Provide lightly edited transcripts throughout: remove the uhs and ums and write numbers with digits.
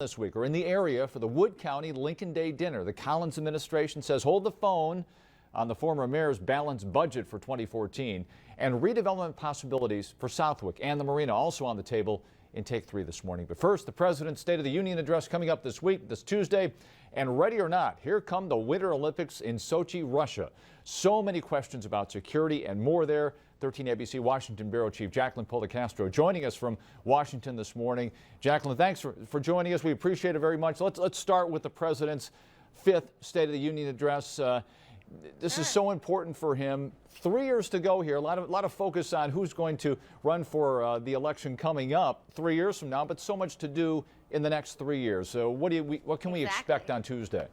This week are in the area for the Wood County Lincoln Day dinner. The Collins administration says hold the phone on the former mayor's balanced budget for 2014 and redevelopment possibilities for Southwick and the marina also on the table in Take 3 this morning. But first, the President's State of the Union address coming up this week, this Tuesday. And ready or not, here come the Winter Olympics in Sochi, Russia. So many questions about security and more there. 13 ABC Washington Bureau Chief Jacqueline Policastro joining us from Washington this morning. Jacqueline, thanks for joining us. We appreciate it very much. Let's start with the President's fifth State of the Union address. This is so important for him. 3 years to go here. A lot of focus on who's going to run for the election coming up 3 years from now, but so much to do in the next 3 years. So what can we expect on Tuesday?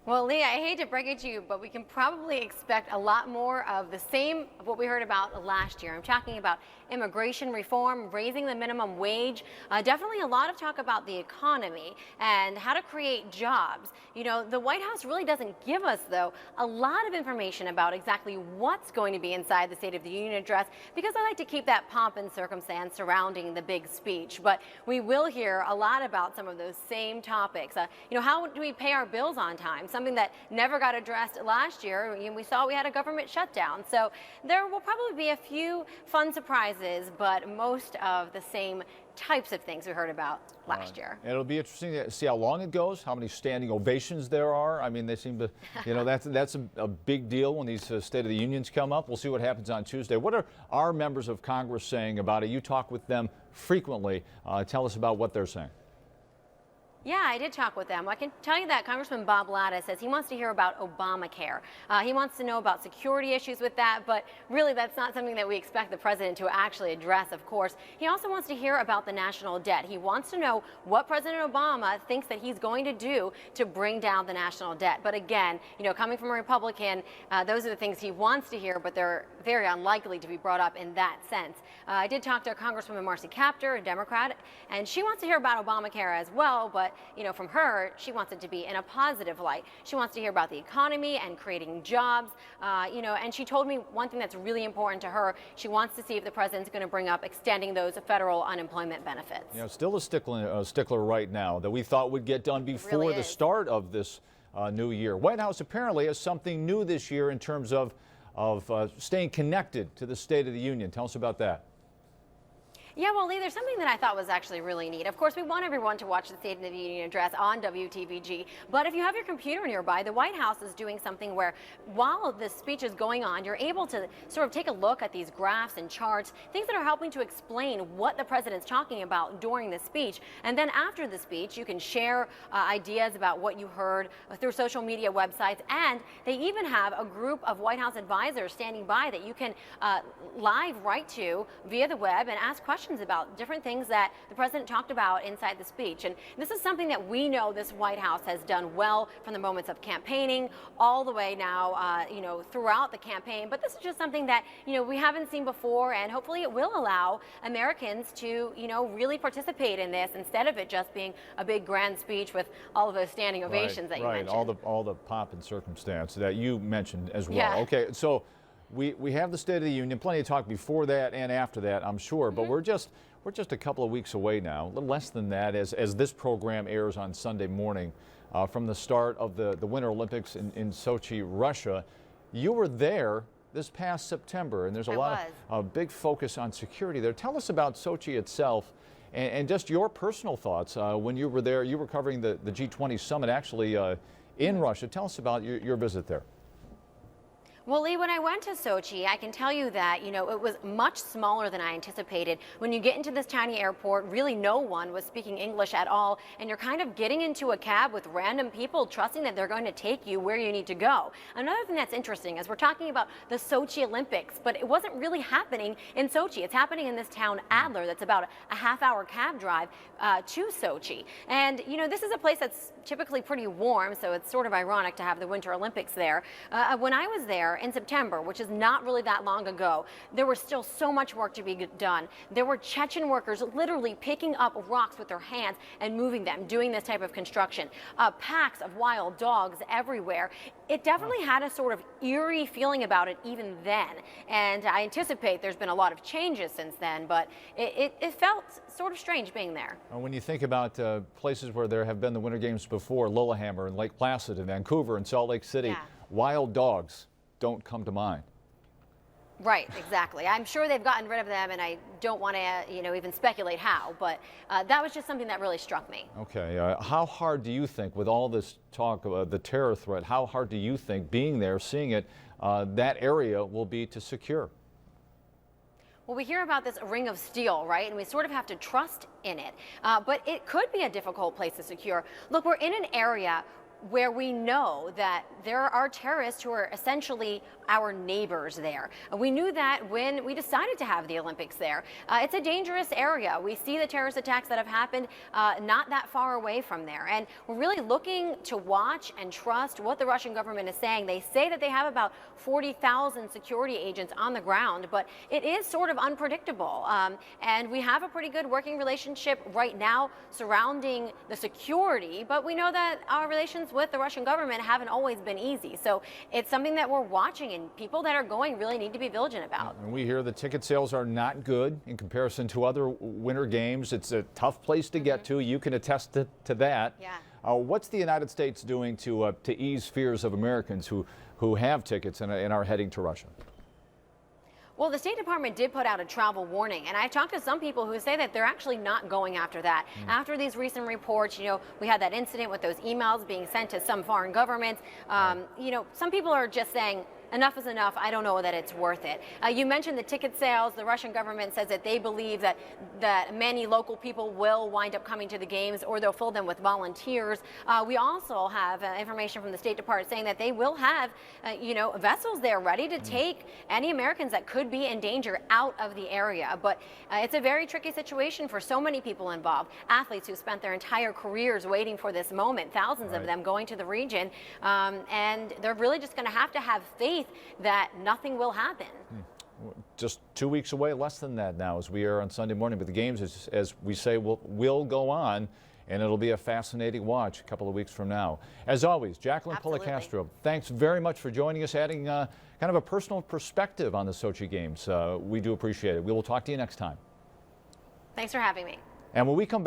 Well, Lee, I hate to break it to you, but we can probably expect a lot more of the same of what we heard about last year. I'm talking about immigration reform, raising the minimum wage, definitely a lot of talk about the economy and how to create jobs. You know, the White House really doesn't give us, though, a lot of information about exactly what's going to be inside the State of the Union address, because I like to keep that pomp and circumstance surrounding the big speech. But we will hear a lot about some of those same topics. You know, how do we pay our bills on time? Something that never got addressed last year. We saw we had a government shutdown. So there will probably be a few fun surprises, but most of the same types of things we heard about last year. And it'll be interesting to see how long it goes, how many standing ovations there are. I mean, they seem to, you know, that's a big deal when these State of the Unions come up. We'll see what happens on Tuesday. What are our members of Congress saying about it? You talk with them frequently. Tell us about what they're saying. Yeah, I did talk with them. I can tell you that Congressman Bob Latta says he wants to hear about Obamacare. He wants to know about security issues with that, but really that's not something that we expect the president to actually address, of course. He also wants to hear about the national debt. He wants to know what President Obama thinks that he's going to do to bring down the national debt. But again, you know, coming from a Republican, those are the things he wants to hear, but they're very unlikely to be brought up in that sense. I did talk to Congresswoman Marcy Kaptur, a Democrat, and she wants to hear about Obamacare as well, but you know, from her, she wants it to be in a positive light. She wants to hear about the economy and creating jobs, you know, and she told me one thing that's really important to her. She wants to see if the president's going to bring up extending those federal unemployment benefits. You know, still a stickler right now that we thought would get done before really the start of this new year. White House apparently has something new this year in terms of staying connected to the State of the Union. Tell us about that. Yeah, well, Lee, there's something that I thought was actually really neat. Of course, we want everyone to watch the State of the Union address on WTVG, but if you have your computer nearby, the White House is doing something where while this speech is going on, you're able to sort of take a look at these graphs and charts, things that are helping to explain what the president's talking about during the speech. And then after the speech, you can share ideas about what you heard through social media websites, and they even have a group of White House advisors standing by that you can live write to via the web and ask questions about different things that the president talked about inside the speech. And this is something that we know this White House has done well from the moments of campaigning all the way now, you know, throughout the campaign. But this is just something that, you know, we haven't seen before, and hopefully it will allow Americans to, you know, really participate in this instead of it just being a big grand speech with all of those standing ovations that you mentioned. All the pomp and circumstance that you mentioned as well. Yeah. Okay, so we have the State of the Union, plenty of talk before that and after that, I'm sure, but we're just a couple of weeks away now, a little less than that, as this program airs on Sunday morning from the start of the Winter Olympics in Sochi, Russia. You were there this past September, and there's a big focus on security there. Tell us about Sochi itself and just your personal thoughts when you were there. You were covering the G20 summit actually in Russia. Tell us about your visit there. Well, Lee, when I went to Sochi, I can tell you that, you know, it was much smaller than I anticipated. When you get into this tiny airport, really no one was speaking English at all, and you're kind of getting into a cab with random people, trusting that they're going to take you where you need to go. Another thing that's interesting is we're talking about the Sochi Olympics, but it wasn't really happening in Sochi. It's happening in this town, Adler, that's about a half-hour cab drive to Sochi. And, you know, this is a place that's typically pretty warm, so it's sort of ironic to have the Winter Olympics there. When I was there, there in September, which is not really that long ago, there was still so much work to be done. There were Chechen workers literally picking up rocks with their hands and moving them, doing this type of construction. Packs of wild dogs everywhere. It definitely had a sort of eerie feeling about it even then. And I anticipate there's been a lot of changes since then, but it felt sort of strange being there. When you think about places where there have been the Winter Games before, Lillehammer and Lake Placid and Vancouver and Salt Lake City, Yeah. wild dogs don't come to mind. Right, exactly. I'm sure they've gotten rid of them, and I don't want to, even speculate how, but that was just something that really struck me. Okay, how hard do you think, with all this talk about the terror threat, how hard do you think being there, seeing it, that area will be to secure? Well, we hear about this ring of steel, right? And we sort of have to trust in it. But it could be a difficult place to secure. Look, we're in an area where we know that there are terrorists who are essentially our neighbors there. We knew that when we decided to have the Olympics there. It's a dangerous area. We see the terrorist attacks that have happened not that far away from there. And we're really looking to watch and trust what the Russian government is saying. They say that they have about 40,000 security agents on the ground, but it is sort of unpredictable. And we have a pretty good working relationship right now surrounding the security, but we know that our relations with the Russian government haven't always been easy. So it's something that we're watching, and people that are going really need to be vigilant about. And we hear the ticket sales are not good in comparison to other winter games. It's a tough place to get to. You can attest to that. Yeah. What's the United States doing to ease fears of Americans who have tickets and are heading to Russia? Well, the State Department did put out a travel warning, and I talked to some people who say that they're actually not going after that. After these recent reports, we had that incident with those emails being sent to some foreign governments. Some people are just saying, enough is enough. I don't know that it's worth it. You mentioned the ticket sales. The Russian government says that they believe that many local people will wind up coming to the games, or they'll fill them with volunteers. We also have information from the State Department saying that they will have, vessels there ready to take any Americans that could be in danger out of the area. But it's a very tricky situation for so many people involved. Athletes who spent their entire careers waiting for this moment, thousands of them going to the region, and they're really just going to have faith that nothing will happen. Just 2 weeks away, less than that now, as we are on Sunday morning. But the games, as we say, will go on, and it'll be a fascinating watch a couple of weeks from now. As always, Jacqueline Policastro, thanks very much for joining us, adding kind of a personal perspective on the Sochi Games. We do appreciate it. We will talk to you next time. Thanks for having me. And when we come back,